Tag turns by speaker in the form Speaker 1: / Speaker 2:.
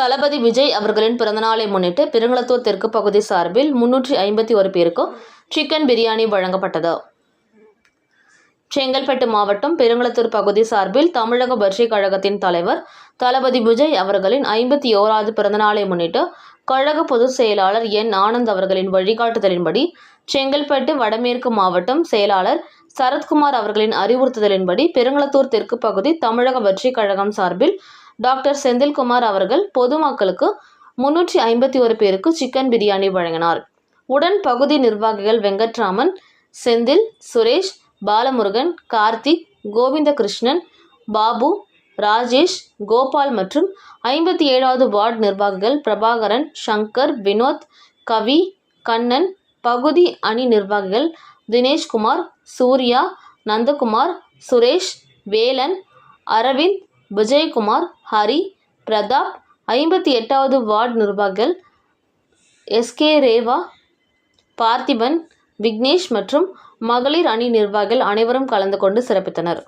Speaker 1: தளபதி விஜய் அவர்களின் பிறந்தநாளை முன்னிட்டு பெருங்களத்தூர் தெற்கு பகுதி சார்பில் 351 பேருக்கு சிக்கன் பிரியாணி வழங்கப்பட்டது. செங்கல்பட்டு மாவட்டம் பெருங்களத்தூர் பகுதி சார்பில் தமிழக வெற்றி கழகத்தின் தலைவர் தளபதி விஜய் அவர்களின் 51வது பிறந்தநாளை முன்னிட்டு கழக பொதுச் செயலாளர் என். ஆனந்த் அவர்களின் வழிகாட்டுதலின்படி செங்கல்பட்டு வடமேற்கு மாவட்டம் செயலாளர் சரத்குமார் அவர்களின் அறிவுறுத்தலின்படி பெருங்களத்தூர் தெற்கு பகுதி தமிழக வெற்றி கழகம் சார்பில் டாக்டர் செந்தில்குமார் அவர்கள் பொதுமக்களுக்கு 351 பேருக்கு சிக்கன் பிரியாணி வழங்கினார். உடன் பகுதி நிர்வாகிகள் வெங்கட்ராமன், செந்தில், சுரேஷ், பாலமுருகன், கார்த்திக், கோவிந்தகிருஷ்ணன், பாபு, ராஜேஷ், கோபால் மற்றும் 57வது வார்டு நிர்வாகிகள் பிரபாகரன், சங்கர், வினோத், கவி, கண்ணன், பகுதி அணி நிர்வாகிகள் தினேஷ்குமார், சூர்யா, நந்தகுமார், சுரேஷ், வேலன், அரவிந்த், விஜயகுமார், ஹரி, பிரதாப், 58வது வார்டு நிர்வாகிகள் எஸ்.கே. ரேவா, பார்த்திபன், விக்னேஷ் மற்றும் மகளிர் அணி நிர்வாகிகள் அனைவரும் கலந்து கொண்டு சிறப்பித்தனர்.